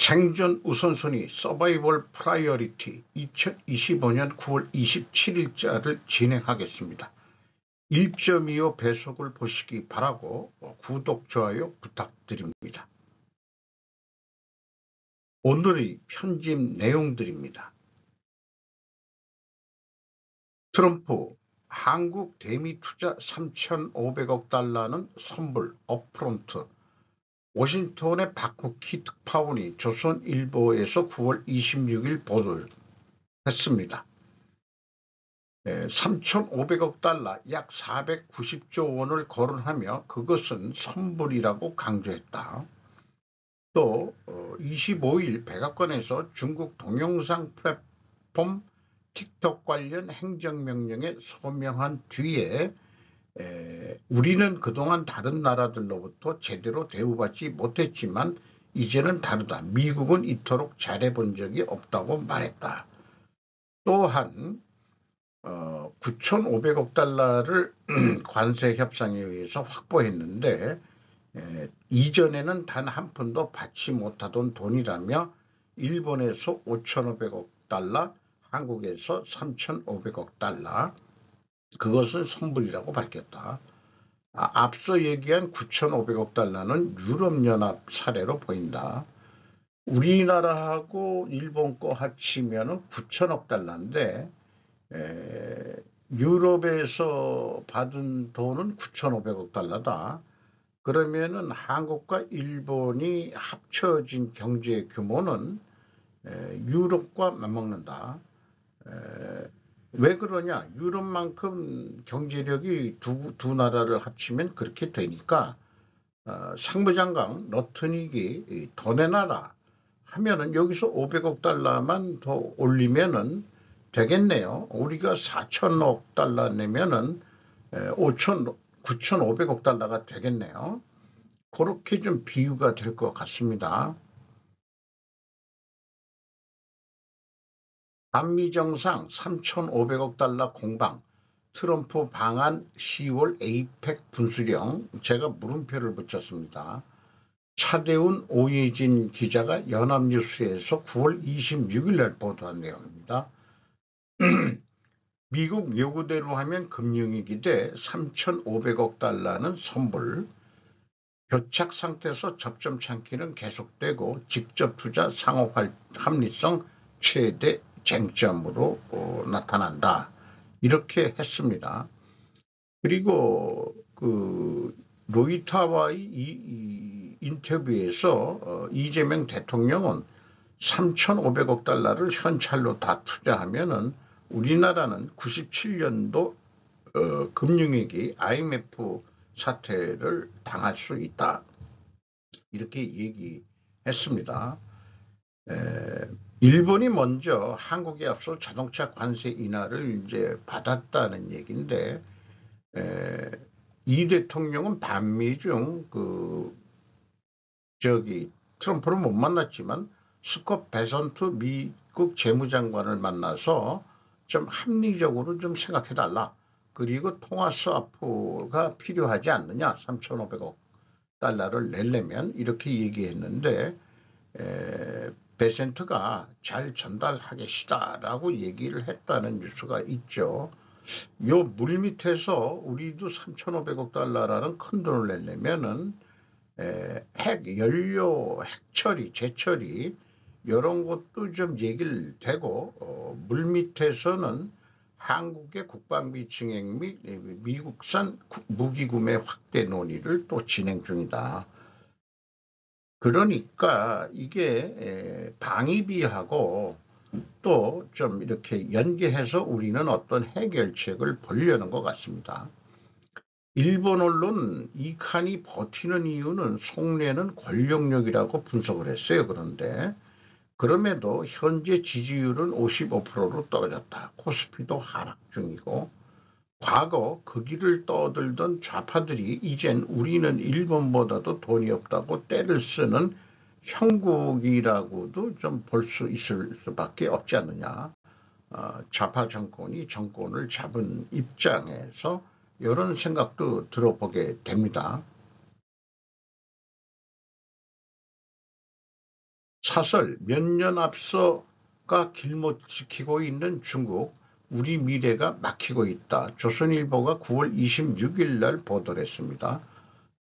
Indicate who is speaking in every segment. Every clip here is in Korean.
Speaker 1: 생존 우선순위 서바이벌 프라이어리티 2025년 9월 27일자를 진행하겠습니다. 1.25 배속을 보시기 바라고 구독, 좋아요 부탁드립니다. 오늘의 편집 내용들입니다. 트럼프, 한국 대미 투자 3,500억 달러는 선불 업프론트. 워싱턴의 박국희 특파원이 조선일보에서 9월 26일 보도를 했습니다. 3,500억 달러 약 490조 원을 거론하며 그것은 선불이라고 강조했다. 또 25일 백악관에서 중국 동영상 플랫폼 틱톡 관련 행정명령에 서명한 뒤에 우리는 그동안 다른 나라들로부터 제대로 대우받지 못했지만 이제는 다르다. 미국은 이토록 잘해본 적이 없다고 말했다. 또한 9,500억 달러를 관세 협상에 의해서 확보했는데 이전에는 단 한 푼도 받지 못하던 돈이라며 일본에서 5,500억 달러, 한국에서 3,500억 달러, 그것은 선불이라고 밝혔다. 앞서 얘기한 9,500억 달러는 유럽연합 사례로 보인다. 우리나라하고 일본 거 합치면 9,000억 달러인데 유럽에서 받은 돈은 9,500억 달러다. 그러면은 한국과 일본이 합쳐진 경제 규모는 유럽과 맞먹는다. 왜 그러냐? 유럽만큼 경제력이 두 나라를 합치면 그렇게 되니까 상무장관 러트닉이 더 내놔라 하면은 여기서 500억 달러만 더 올리면은 되겠네요. 우리가 4,000억 달러 내면은 9,500억 달러가 되겠네요. 그렇게 좀 비유가 될 것 같습니다. 한미 정상 3,500억 달러 공방, 트럼프 방한 10월 에이펙 분수령, 제가 물음표를 붙였습니다. 차대운 오예진 기자가 연합뉴스에서 9월 26일 날 보도한 내용입니다. 미국 요구대로 하면 금융위기 때 3,500억 달러는 선불, 교착 상태에서 접점 참기는 계속되고 직접 투자 상호 합리성 최대 쟁점으로 나타난다. 이렇게 했습니다. 그리고 그 로이터와의 이 인터뷰에서 이재명 대통령은 3,500억 달러를 현찰로 다 투자하면은 우리나라는 97년도 금융위기 IMF 사태를 당할 수 있다. 이렇게 얘기했습니다. 일본이 먼저 한국에 앞서 자동차 관세 인하를 이제 받았다는 얘기인데 이 대통령은 반미 중 트럼프를 못 만났지만 스콧 베선트 미국 재무장관을 만나서 좀 합리적으로 좀 생각해달라. 그리고 통화 스와프가 필요하지 않느냐. 3,500억 달러를 내려면 이렇게 얘기했는데 베센트가 잘 전달하겠시다라고 얘기를 했다는 뉴스가 있죠. 요 물밑에서 우리도 3,500억 달러라는 큰 돈을 내려면은 핵 연료, 핵처리, 재처리 이런 것도 좀 얘기를 되고 물밑에서는 한국의 국방비 증액 및 미국산 무기 구매 확대 논의를 또 진행 중이다. 그러니까 이게 방위비하고 또 좀 이렇게 연계해서 우리는 어떤 해결책을 보려는 것 같습니다. 일본 언론 이 칸이 버티는 이유는 속내는 권력력이라고 분석을 했어요. 그런데 그럼에도 현재 지지율은 55%로 떨어졌다. 코스피도 하락 중이고 과거 그 길을 떠들던 좌파들이 이젠 우리는 일본보다도 돈이 없다고 떼를 쓰는 형국이라고도 좀 볼 수 있을 수밖에 없지 않느냐. 좌파 정권이 정권을 잡은 입장에서 이런 생각도 들어보게 됩니다. 사설 몇 년 앞서가 길못 지키고 있는 중국, 우리 미래가 막히고 있다. 조선일보가 9월 26일 날 보도를 했습니다.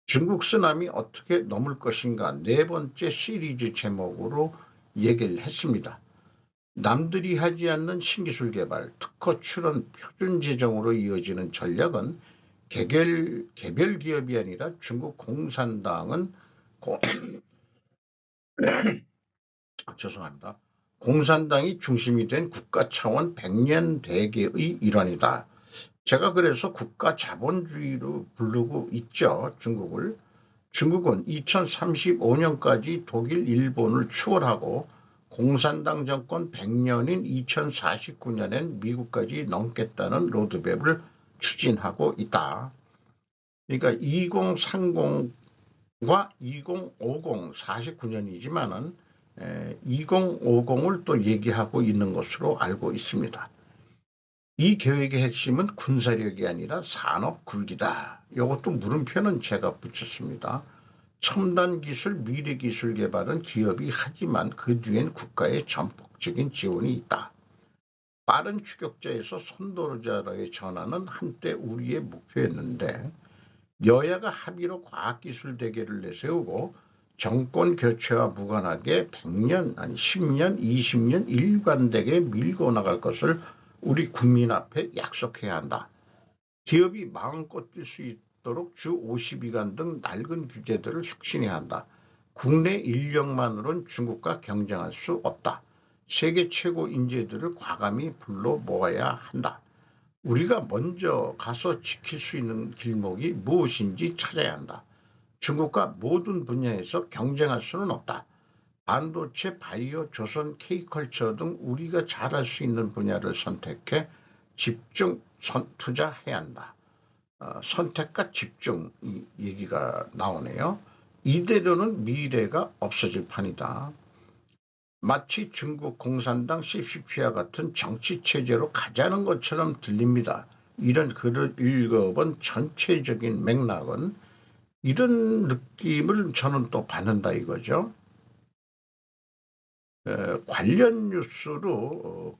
Speaker 1: 중국 쓰나미 어떻게 넘을 것인가 네 번째 시리즈 제목으로 얘기를 했습니다. 남들이 하지 않는 신기술 개발, 특허 출원, 표준 재정으로 이어지는 전략은 개별 기업이 아니라 중국 공산당은 죄송합니다. 공산당이 중심이 된 국가 차원 100년 대계의 일환이다. 제가 그래서 국가 자본주의로 부르고 있죠. 중국은 2035년까지 독일, 일본을 추월하고 공산당 정권 100년인 2049년엔 미국까지 넘겠다는 로드맵을 추진하고 있다. 그러니까 2030과 2050, 49년이지만은 2050을 또 얘기하고 있는 것으로 알고 있습니다. 이 계획의 핵심은 군사력이 아니라 산업 굴기다. 이것도 물음표는 제가 붙였습니다. 첨단 기술, 미래 기술 개발은 기업이 하지만 그 뒤엔 국가의 전폭적인 지원이 있다. 빠른 추격자에서 선도자로의 전환은 한때 우리의 목표였는데 여야가 합의로 과학기술 대결을 내세우고 정권 교체와 무관하게 100년, 아니 10년, 20년 일관되게 밀고 나갈 것을 우리 국민 앞에 약속해야 한다. 기업이 마음껏 뛸 수 있도록 주 52간 등 낡은 규제들을 혁신해야 한다. 국내 인력만으로는 중국과 경쟁할 수 없다. 세계 최고 인재들을 과감히 불러 모아야 한다. 우리가 먼저 가서 지킬 수 있는 길목이 무엇인지 찾아야 한다. 중국과 모든 분야에서 경쟁할 수는 없다. 반도체, 바이오, 조선, K컬처 등 우리가 잘할 수 있는 분야를 선택해 집중 투자해야 한다. 선택과 집중 이 얘기가 나오네요. 이대로는 미래가 없어질 판이다. 마치 중국 공산당 CCP와 같은 정치체제로 가자는 것처럼 들립니다. 이런 글을 읽어본 전체적인 맥락은 이런 느낌을 저는 또 받는다 이거죠. 관련 뉴스로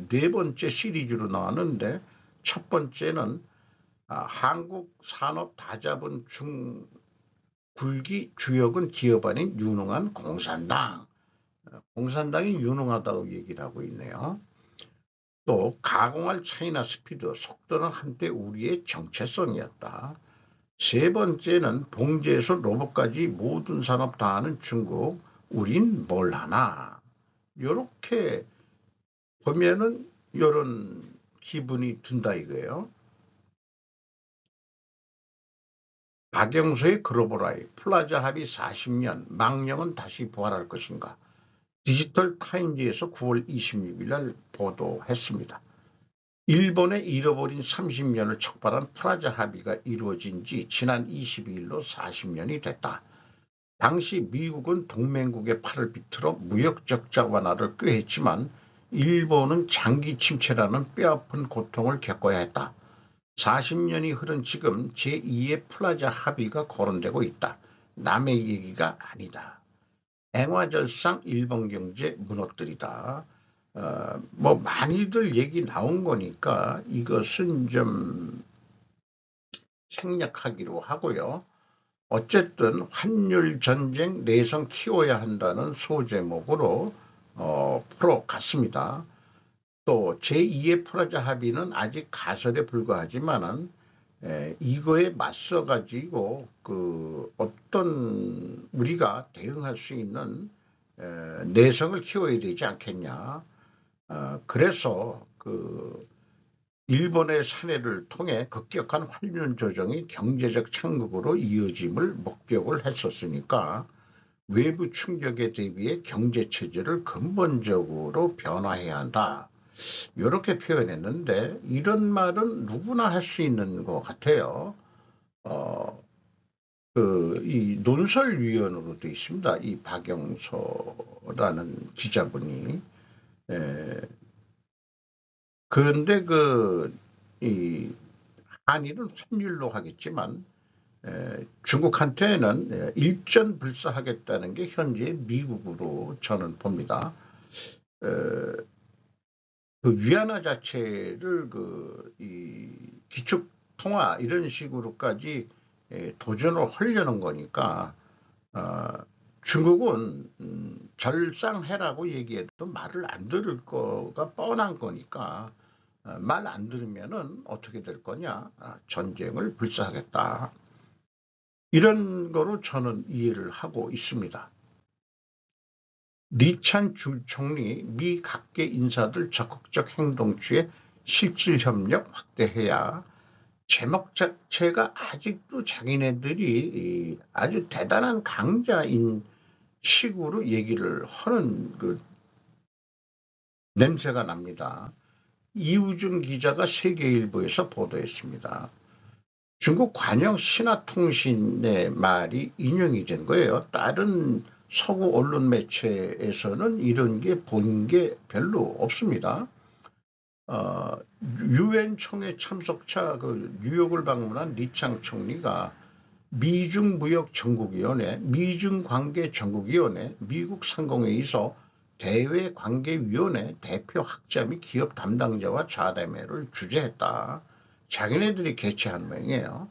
Speaker 1: 네 번째 시리즈로 나왔는데 첫 번째는 한국 산업 다자본 굴기 주역은 기업 아닌 유능한 공산당. 공산당이 유능하다고 얘기를 하고 있네요. 또 가공할 차이나 스피드, 속도는 한때 우리의 정체성이었다. 세 번째는 봉제에서 로봇까지 모든 산업 다 하는 중국, 우린 뭘 하나. 이렇게 보면은 이런 기분이 든다 이거예요. 박영수의 글로벌아이, 플라자 합의 40년, 망령은 다시 부활할 것인가. 디지털 타임즈에서 9월 26일 날 보도했습니다. 일본의 잃어버린 30년을 촉발한 플라자 합의가 이루어진 지 지난 22일로 40년이 됐다. 당시 미국은 동맹국의 팔을 비틀어 무역 적자 완화를 꾀했지만 일본은 장기 침체라는 뼈아픈 고통을 겪어야 했다. 40년이 흐른 지금 제2의 플라자 합의가 거론되고 있다. 남의 얘기가 아니다. eng화절상 일본 경제 무너뜨리다. 많이들 얘기 나온 거니까 이것은 좀 생략하기로 하고요. 어쨌든 환율 전쟁 내성 키워야 한다는 소제목으로 풀어갔습니다. 또 제2의 플라자 합의는 아직 가설에 불과하지만은 이거에 맞서 가지고 어떤 우리가 대응할 수 있는 내성을 키워야 되지 않겠냐. 그래서 일본의 사례를 통해 급격한 환율 조정이 경제적 착륙으로 이어짐을 목격을 했었으니까 외부 충격에 대비해 경제 체제를 근본적으로 변화해야 한다. 이렇게 표현했는데 이런 말은 누구나 할 수 있는 것 같아요. 이 논설위원으로 되어 있습니다. 이 박영서라는 기자분이. 그런데 이 한일은 환율로 하겠지만 중국한테는 일전불사하겠다는 게 현재 미국으로 저는 봅니다. 그 위안화 자체를 이 기축통화 이런 식으로까지 도전을 하려는 거니까 중국은 절상해라고 얘기해도 말을 안 들을 거가 뻔한 거니까 말 안 들으면은 어떻게 될 거냐? 전쟁을 불사하겠다. 이런 거로 저는 이해를 하고 있습니다. 리찬 총리 미 각계 인사들 적극적 행동 취해 실질 협력 확대해야 제목 자체가 아직도 자기네들이 아주 대단한 강자인 식으로 얘기를 하는 그 냄새가 납니다. 이우준 기자가 세계일보에서 보도했습니다. 중국 관영 신화통신의 말이 인용이 된 거예요. 다른 서구 언론 매체에서는 이런 게 본 게 별로 없습니다. 유엔 총회 참석차 뉴욕을 방문한 리창 총리가 미중 무역 전국위원회, 미중 관계 전국위원회, 미국 상공회의소 대외관계위원회 대표 학자 및 기업 담당자와 좌담회를 주재했다. 자기네들이 개최한 모양이에요.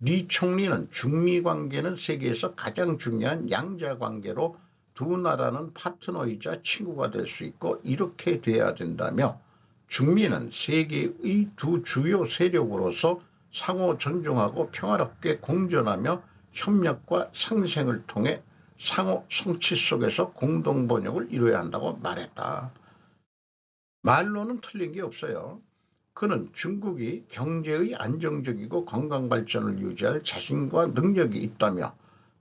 Speaker 1: 리 총리는 중미 관계는 세계에서 가장 중요한 양자 관계로 두 나라는 파트너이자 친구가 될 수 있고 이렇게 돼야 된다며 중미는 세계의 두 주요 세력으로서 상호 존중하고 평화롭게 공존하며 협력과 상생을 통해 상호 성취 속에서 공동 번영을 이뤄야 한다고 말했다. 말로는 틀린 게 없어요. 그는 중국이 경제의 안정적이고 건강 발전을 유지할 자신과 능력이 있다며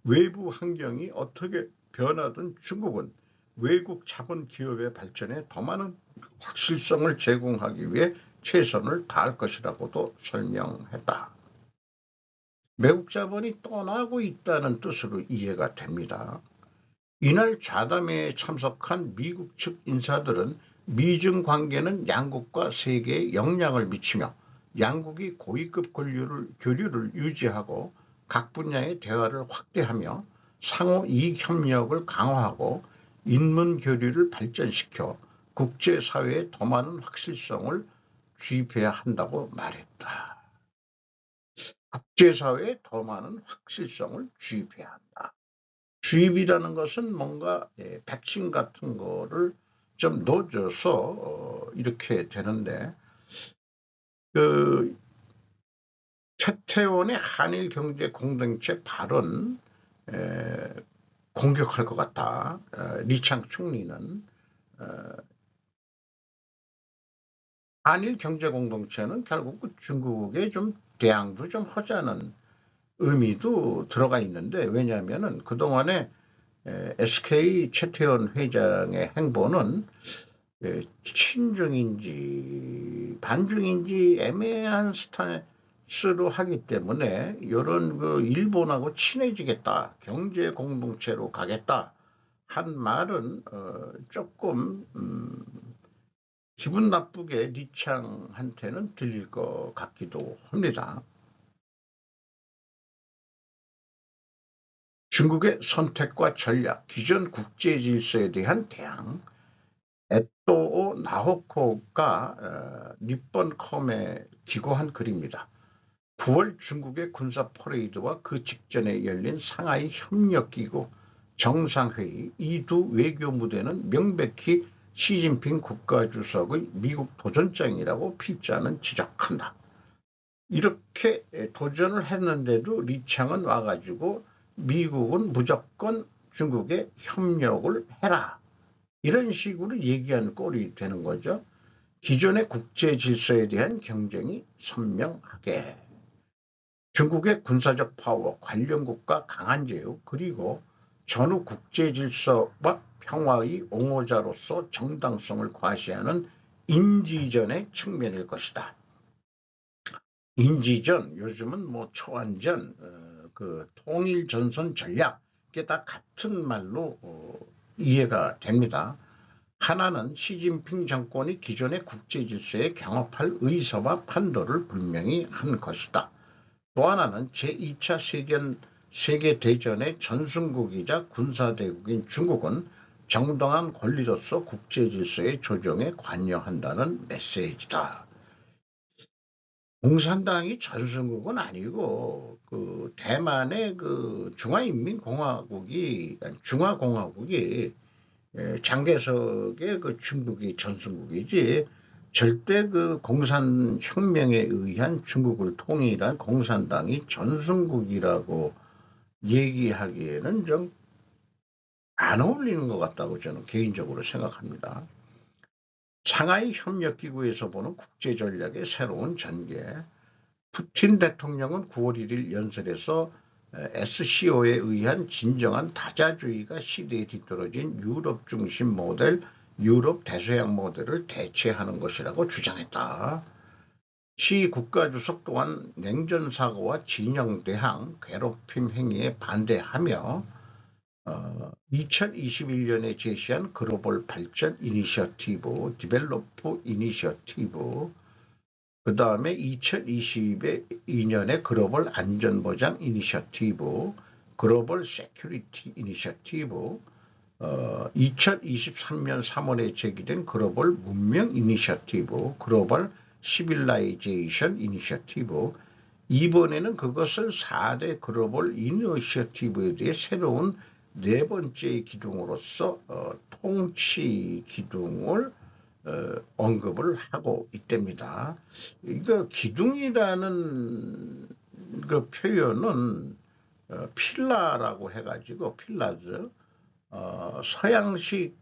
Speaker 1: 외부 환경이 어떻게 변하든 중국은 외국 자본 기업의 발전에 더 많은 확실성을 제공하기 위해 최선을 다할 것이라고도 설명했다. 외국 자본이 떠나고 있다는 뜻으로 이해가 됩니다. 이날 좌담회에 참석한 미국 측 인사들은 미중 관계는 양국과 세계에 영향을 미치며 양국이 고위급 교류를 유지하고 각 분야의 대화를 확대하며 상호 이익 협력을 강화하고 인문 교류를 발전시켜 국제사회에 더 많은 확실성을 주입해야 한다고 말했다. 국제사회에 더 많은 확실성을 주입해야 한다. 주입이라는 것은 뭔가 백신 같은 거를 좀 넣어줘서 이렇게 되는데 최태원의 한일경제공동체 발언 공격할 것 같다. 리창 총리는 한일경제공동체는 결국 중국에 좀 대항도 좀 하자는 의미도 들어가 있는데 왜냐하면은 그동안에 SK 최태원 회장의 행보는 친중인지 반중인지 애매한 스탠스로 하기 때문에 이런 일본하고 친해지겠다, 경제 공동체로 가겠다 한 말은 조금 기분 나쁘게 리창한테는 들릴 것 같기도 합니다. 중국의 선택과 전략, 기존 국제 질서에 대한 대항, 에토오 나호코가 니폰컴에 기고한 글입니다. 9월 중국의 군사 퍼레이드와 그 직전에 열린 상하이 협력기구 정상회의 이 두 외교 무대는 명백히 시진핑 국가주석의 미국 도전장이라고 필자는 지적한다. 이렇게 도전을 했는데도 리창은 와가지고 미국은 무조건 중국에 협력을 해라. 이런 식으로 얘기한 꼴이 되는 거죠. 기존의 국제 질서에 대한 경쟁이 선명하게. 중국의 군사적 파워, 관련국가 강한 제휴, 그리고 전후 국제 질서와 평화의 옹호자로서 정당성을 과시하는 인지전의 측면일 것이다. 인지전, 요즘은 초안전, 통일전선 전략, 이게 다 같은 말로 이해가 됩니다. 하나는 시진핑 정권이 기존의 국제 질서에 경합할 의사와 판도를 분명히 한 것이다. 또 하나는 제2차 세계대전의 전승국이자 군사대국인 중국은 정당한 권리로서 국제질서의 조정에 관여한다는 메시지다. 공산당이 전승국은 아니고 그 대만의 그 중화인민공화국이 장개석의 그 중국이 전승국이지 절대 그 공산혁명에 의한 중국을 통일한 공산당이 전승국이라고 얘기하기에는 좀 안 어울리는 것 같다고 저는 개인적으로 생각합니다. 상하이 협력기구에서 보는 국제전략의 새로운 전개. 푸틴 대통령은 9월 1일 연설에서 SCO에 의한 진정한 다자주의가 시대에 뒤떨어진 유럽 중심 모델, 유럽 대서양 모델을 대체하는 것이라고 주장했다. 시 국가주석 또한 냉전사고와 진영대항, 괴롭힘 행위에 반대하며 2021년에 제시한 글로벌 발전 이니셔티브, 디벨로프 이니셔티브, 그 다음에 2022년에 글로벌 안전보장 이니셔티브, 글로벌 세큐리티 이니셔티브, 2023년 3월에 제기된 글로벌 문명 이니셔티브, 글로벌 시빌라이제이션 이니셔티브, 이번에는 그것을 4대 글로벌 이니셔티브에 대해 새로운 네 번째 기둥으로서 통치 기둥을 언급을 하고 있답니다. 이거 기둥이라는 그 표현은 필라라고 해가지고 필라즈 서양식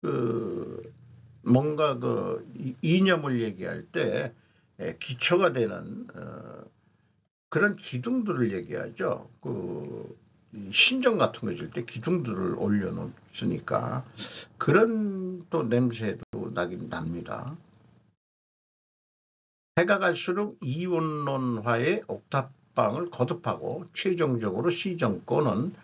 Speaker 1: 그 뭔가 그 이념을 얘기할 때 기초가 되는 그런 기둥들을 얘기하죠. 그 신전 같은 거 질 때 기둥들을 올려놓으니까 그런 또 냄새도 나긴 납니다. 해가 갈수록 이원론화의 옥탑방을 거듭하고 최종적으로 시정권은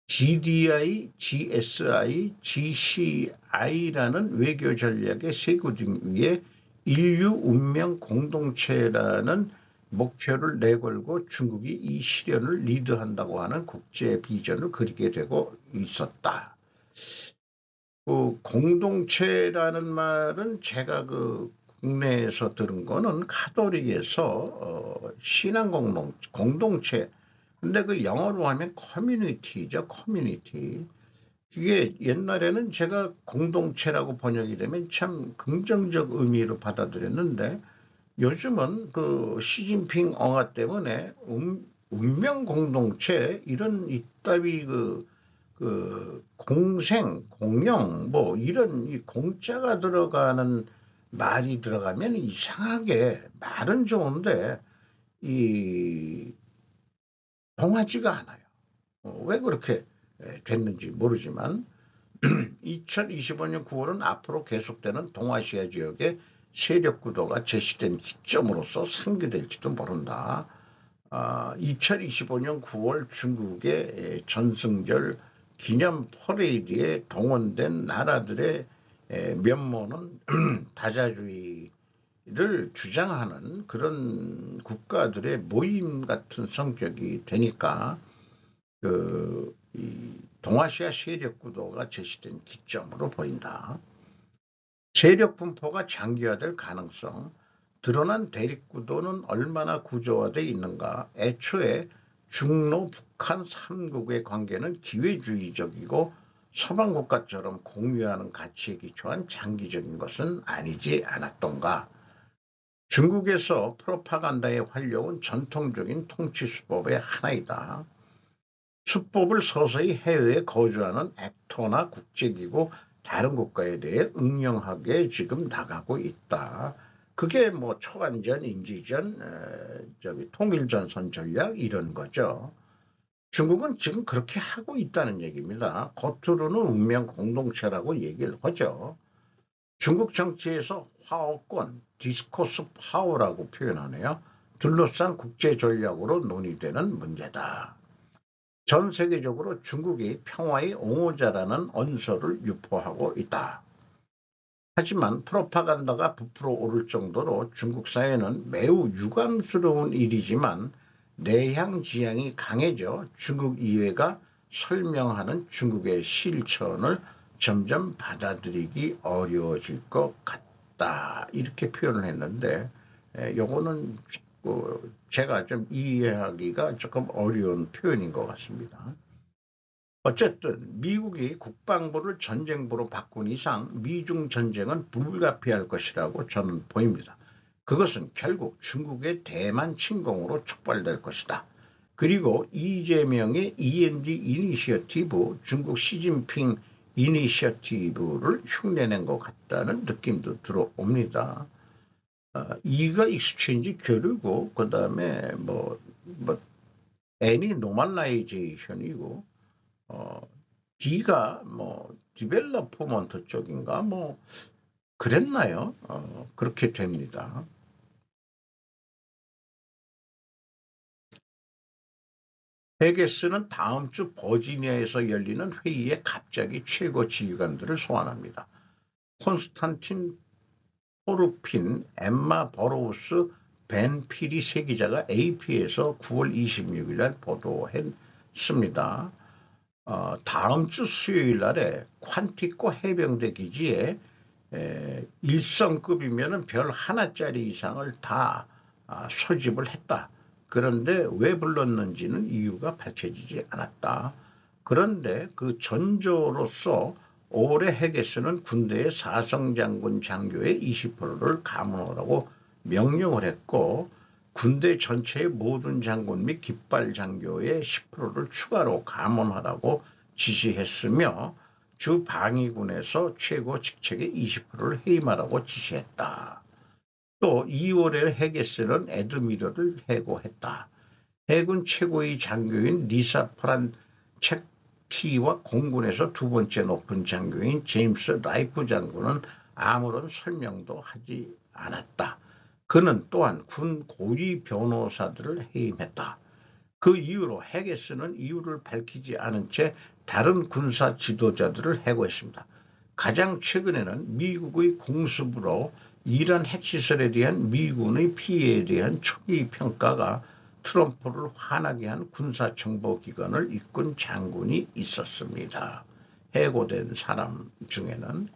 Speaker 1: GDI, GSI, GCI라는 외교 전략의 세 구등 위에 인류 운명 공동체라는 목표를 내걸고 중국이 이 실현을 리드한다고 하는 국제 비전을 그리게 되고 있었다. 그 공동체라는 말은 제가 그 국내에서 들은 거는 카톨릭에서 신앙 공동체. 근데 그 영어로 하면 커뮤니티죠, 커뮤니티. 이게 옛날에는 제가 공동체라고 번역이 되면 참 긍정적 의미로 받아들였는데 요즘은 그 시진핑 엉아 때문에 운명 공동체 이런 이따위 그 공생, 공영 뭐 이런 이 공자가 들어가는 말이 들어가면 이상하게 말은 좋은데 이 통하지가 않아요. 왜 그렇게 됐는지 모르지만 2025년 9월은 앞으로 계속되는 동아시아 지역의 세력 구도가 제시된 기점으로서 상기될지도 모른다. 2025년 9월 중국의 전승절 기념 퍼레이드에 동원된 나라들의 면모는 다자주의를 주장하는 그런 국가들의 모임 같은 성격이 되니까 이 동아시아 세력 구도가 제시된 기점으로 보인다. 세력 분포가 장기화될 가능성, 드러난 대립 구도는 얼마나 구조화되어 있는가. 애초에 중로 북한 3국의 관계는 기회주의적이고 서방 국가처럼 공유하는 가치에 기초한 장기적인 것은 아니지 않았던가. 중국에서 프로파간다에 활려온 전통적인 통치 수법의 하나이다. 수법을 서서히 해외에 거주하는 액터나 국제기구 다른 국가에 대해 응용하게 지금 나가고 있다. 그게 뭐 초안전, 인지전, 통일전선 전략 이런 거죠. 중국은 지금 그렇게 하고 있다는 얘기입니다. 겉으로는 운명 공동체라고 얘기를 하죠. 중국 정치에서 화어권, 디스코스 파워라고 표현하네요. 둘러싼 국제 전략으로 논의되는 문제다. 전 세계적으로 중국이 평화의 옹호자라는 언서를 유포하고 있다. 하지만 프로파간다가 부풀어 오를 정도로 중국 사회는 매우 유감스러운 일이지만 내향 지향이 강해져 중국 이해가 설명하는 중국의 실천을 점점 받아들이기 어려워질 것 같다. 이렇게 표현을 했는데 요거는 제가 좀 이해하기가 조금 어려운 표현인 것 같습니다. 어쨌든 미국이 국방부를 전쟁부로 바꾼 이상 미중 전쟁은 불가피할 것이라고 저는 보입니다. 그것은 결국 중국의 대만 침공으로 촉발될 것이다. 그리고 이재명의 END 이니셔티브, 중국 시진핑 이니셔티브를 흉내낸 것 같다는 느낌도 들어옵니다. E가 익스체인지 교류고, 그 다음에 N이 노멀라이제이션이고, D가 디벨로퍼먼트 쪽인가 그랬나요? 그렇게 됩니다. 헤게스는 다음 주 버지니아에서 열리는 회의에 갑자기 최고 지휘관들을 소환합니다. 콘스탄틴 포르핀, 엠마 버로우스, 벤 피리 세 기자가 AP에서 9월 26일 날 보도했습니다. 다음 주 수요일 날에 퀀티코 해병대 기지에 일성급이면 별 하나짜리 이상을 다 소집을 했다. 그런데 왜 불렀는지는 이유가 밝혀지지 않았다. 그런데 그 전조로서 올해 헤게스는 군대의 사성장군 장교의 20%를 감원하라고 명령을 했고, 군대 전체의 모든 장군 및 깃발 장교의 10%를 추가로 감원하라고 지시했으며, 주 방위군에서 최고 직책의 20%를 해임하라고 지시했다. 또 2월에 헤게스는 에드미러를 해고했다. 해군 최고의 장교인 리사 프란체키와 공군에서 두 번째 높은 장교인 제임스 라이프 장군은 아무런 설명도 하지 않았다. 그는 또한 군 고위 변호사들을 해임했다. 그 이후로 헤게스는 이유를 밝히지 않은 채 다른 군사 지도자들을 해고했습니다. 가장 최근에는 미국의 공습으로 이란 핵시설에 대한 미군의 피해에 대한 초기 평가가 트럼프를 화나게 한 군사정보기관을 이끈 장군이 있었습니다. 해고된 사람 중에는.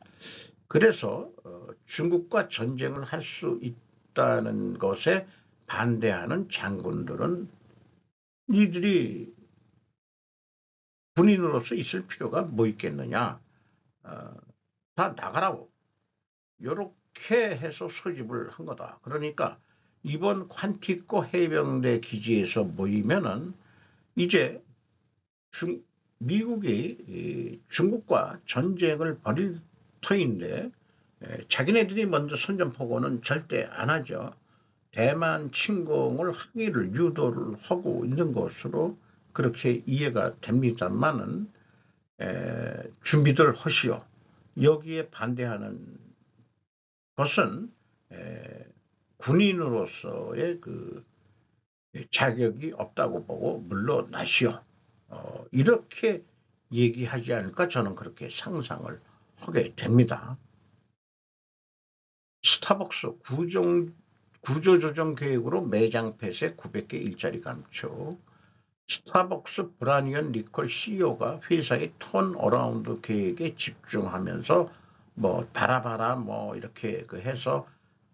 Speaker 1: 그래서 중국과 전쟁을 할 수 있다는 것에 반대하는 장군들은 니들이 군인으로서 있을 필요가 뭐 있겠느냐. 다 나가라고. 이렇게 해서 소집을 한 거다. 그러니까 이번 퀀티코 해병대 기지에서 모이면은 이제 미국이 중국과 전쟁을 벌일 터인데 자기네들이 먼저 선전포고는 절대 안 하죠. 대만 침공을 하기를 유도를 하고 있는 것으로 그렇게 이해가 됩니다만은 준비들 하시오. 여기에 반대하는 것은 군인으로서의 그 자격이 없다고 보고 물러나시오. 이렇게 얘기하지 않을까 저는 그렇게 상상을 하게 됩니다. 스타벅스 구조조정 계획으로 매장 폐쇄 900개 일자리 감축. 스타벅스 브라니언 리콜 CEO가 회사의 턴어라운드 계획에 집중하면서 바라바라 이렇게 해서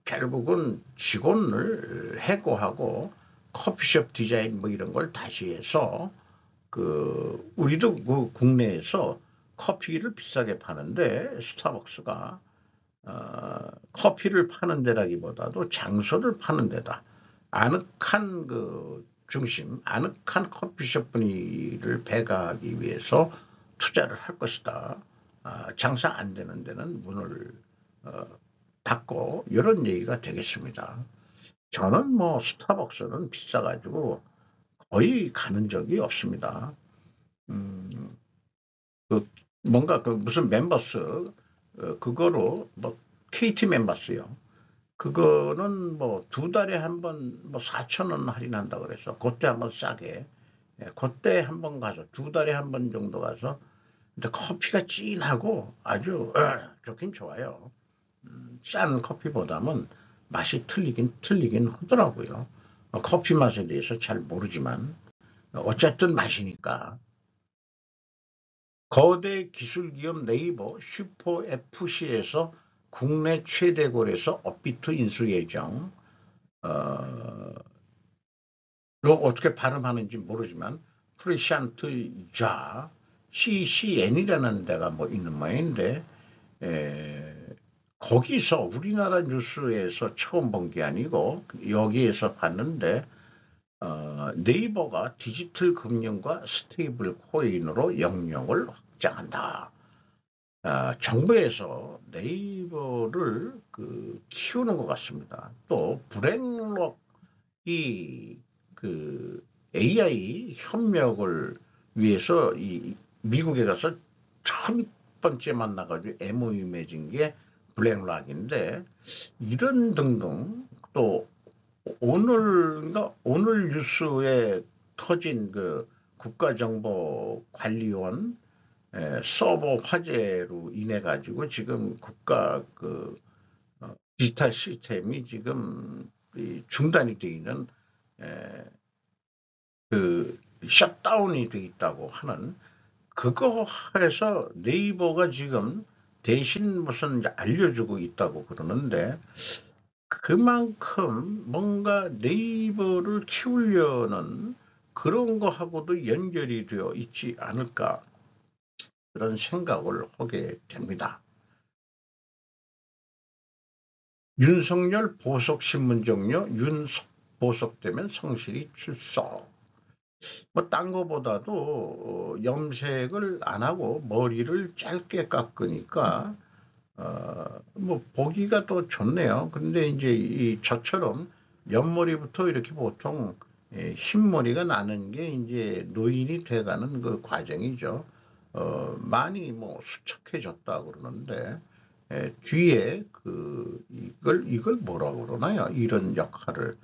Speaker 1: 결국은 직원을 해고하고 커피숍 디자인 이런 걸 다시 해서 우리도 그 국내에서 커피를 비싸게 파는데 스타벅스가 커피를 파는 데라기보다도 장소를 파는 데다. 아늑한 중심, 아늑한 커피숍 분위기를 배가하기 위해서 투자를 할 것이다. 장사 안 되는 데는 문을 닫고 이런 얘기가 되겠습니다. 저는 스타벅스는 비싸가지고 거의 가는 적이 없습니다. 뭔가 무슨 멤버스 그거로 KT 멤버스요. 그거는 2달에 한 번 4,000원 할인한다 그래서 그때 한번 싸게 그때 한번 가서 2달에 한 번 정도 가서 근데 커피가 진하고 아주 좋긴 좋아요. 싼 커피보다는 맛이 틀리긴 하더라고요. 커피 맛에 대해서 잘 모르지만 어쨌든 마시니까. 거대 기술기업 네이버 슈퍼 FC에서 국내 최대 거래소 업비트 인수 예정. 이거 어떻게 발음하는지 모르지만 프리샨트 자 CCN이라는 데가 뭐 있는 모양인데, 거기서 우리나라 뉴스에서 처음 본 게 아니고 여기에서 봤는데, 네이버가 디지털 금융과 스테이블 코인으로 영역을 확장한다. 정부에서 네이버를 키우는 것 같습니다. 또 블랙록이 AI 협력을 위해서 미국에 가서 첫 번째 만나가지고 MOU 맺은 게 블랙록인데, 이런 등등. 또 오늘 뉴스에 터진 국가정보관리원 서버 화재로 인해 가지고 지금 국가 디지털 시스템이 지금 중단이 되어 있는, 셧다운이 되어 있다고 하는, 그거 해서 네이버가 지금 대신 무슨 알려주고 있다고 그러는데, 그만큼 뭔가 네이버를 키우려는 그런 거하고도 연결이 되어 있지 않을까, 그런 생각을 하게 됩니다. 윤석열 보석 신문 종료, 보석되면 성실히 출석. 뭐 딴 거보다도 염색을 안 하고 머리를 짧게 깎으니까 뭐 보기가 또 좋네요. 근데 이제 저처럼 옆머리부터 이렇게 보통 흰머리가 나는 게 이제 노인이 돼가는 그 과정이죠. 많이 뭐 수척해졌다 그러는데, 뒤에 이걸 뭐라 그러나요? 이런 역할을,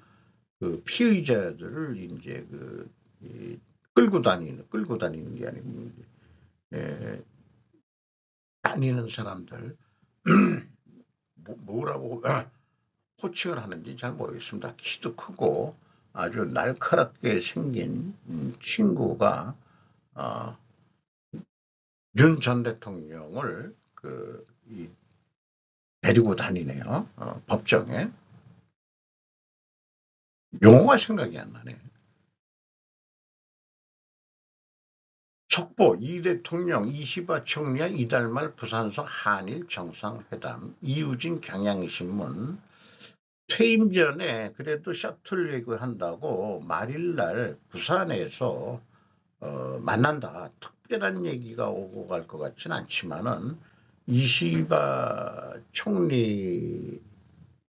Speaker 1: 피의자들을 이제 끌고 다니는 게 아니고, 다니는 사람들, 뭐라고 호칭을 하는지 잘 모르겠습니다. 키도 크고 아주 날카롭게 생긴 친구가 윤 전 대통령을 데리고 다니네요. 법정에. 용어가 생각이 안 나네. 속보 이 대통령 이시바 총리와 이달 말 부산서 한일 정상회담. 이우진 경향신문. 퇴임 전에 그래도 셔틀 외교한다고 말일날 부산에서 만난다. 특별한 얘기가 오고 갈 것 같지는 않지만은, 이시바 총리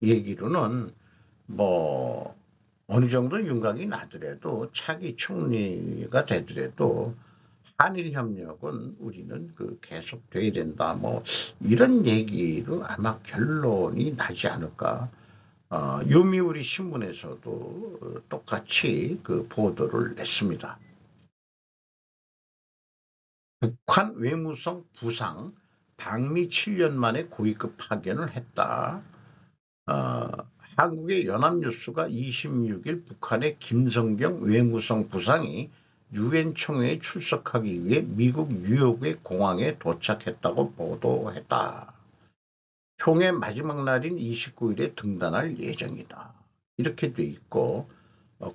Speaker 1: 얘기로는 뭐 어느 정도 윤곽이 나더라도, 차기 총리가 되더라도 한일 협력은 우리는 계속 돼야 된다. 뭐 이런 얘기로 아마 결론이 나지 않을까. 요미우리 신문에서도 똑같이 보도를 냈습니다. 북한 외무성 부상, 방미 7년 만에 고위급 파견을 했다. 한국의 연합뉴스가 26일 북한의 김성경 외무성 부상이 유엔 총회에 출석하기 위해 미국 뉴욕의 공항에 도착했다고 보도했다. 총회 마지막 날인 29일에 등단할 예정이다. 이렇게 돼 있고,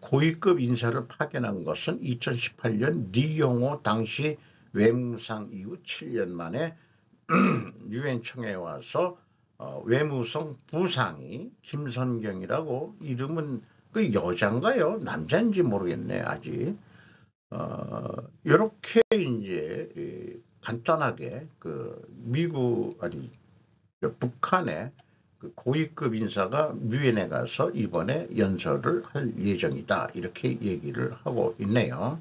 Speaker 1: 고위급 인사를 파견한 것은 2018년 리용호 당시 외무상 이후 7년 만에 유엔 총회에 와서 외무성 부상이 김선경이라고, 이름은 여잔가요? 남자인지 모르겠네, 아직. 이렇게 이제 간단하게 북한의 고위급 인사가 유엔에 가서 이번에 연설을 할 예정이다. 이렇게 얘기를 하고 있네요.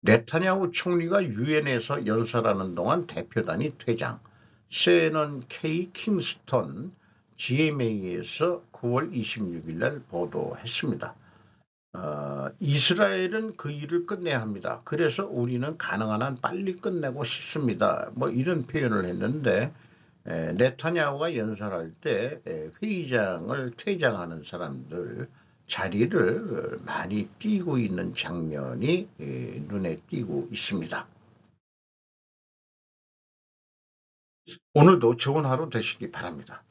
Speaker 1: 네타냐후 총리가 유엔에서 연설하는 동안 대표단이 퇴장. CNN K 킹스턴 GMA에서 9월 26일 날 보도했습니다. 이스라엘은 그 일을 끝내야 합니다. 그래서 우리는 가능한 한 빨리 끝내고 싶습니다. 뭐 이런 표현을 했는데, 네타냐후가 연설할 때 회의장을 퇴장하는 사람들 자리를 많이 띄고 있는 장면이 눈에 띄고 있습니다. 오늘도 좋은 하루 되시기 바랍니다.